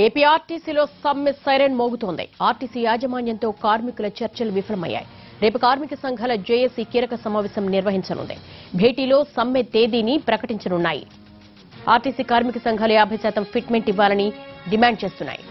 AP ఆర్టీసీలో సమ్మె siren మోగుతోంది. RTC యాజమాన్యంతో కార్మికుల చర్చలు విఫలమయ్యాయి. రేపు కార్మిక సంఘాల జేఏసీ కీలక సమావేశం నిర్వహించనుంది. భేటీలో సమ్మె తేదీని ప్రకటించనున్నాయి. ఆర్టీసీ కార్మిక సంఘాలు 50% ఫిట్మెంట్ ఇవ్వాలని డిమాండ్ చేస్తున్నాయి.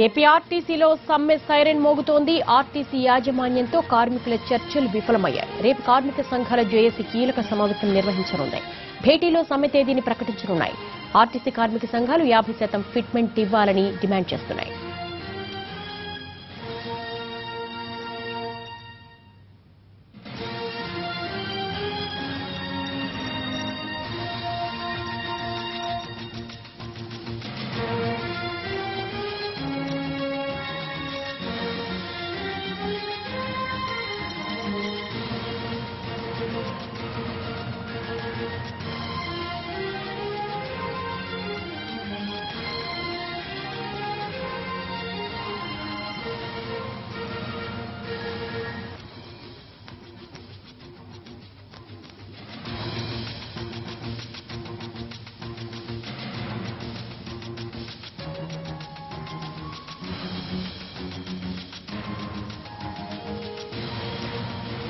ఏపీ ఆర్టీసీలో సమ్మె సైరన్ మోగుతోంది. ఆర్టీసీ యాజమాన్యంతో కార్మికుల చర్చలు విఫలమయ్యాయి. రేపు కార్మిక సంఘాల జేఏసీ కీలక సమావేశం నిర్వహించనుంది. భేటీలో సమ్మె తేదీని ప్రకటించనున్నాయి. ఆర్టీసీ కార్మిక సంఘాలు 50% ఫిట్మెంట్ ఇవ్వాలని డిమాండ్ చేస్తున్నాయి.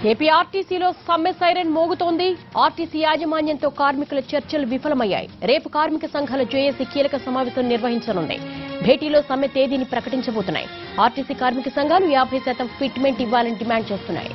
ఏపీ ఆర్టీసీలో సమ్మె సైరన్ మోగుతోంది. ఆర్టీసీ యాజమాన్యంతో కార్మికుల చర్చలు విఫలమయ్యాయి. రేపు కార్మిక సంఘాల జేఏసీ కీలక సమావేశం నిర్వహించనుంది. భేటీలో సమ్మె తేదీని ప్రకటించబోతున్నాయి. ఆర్టీసీ కార్మిక సంఘాలు 50% ఫిట్మెంట్ ఇవ్వాలని డిమాండ్ చేస్తున్నాయి.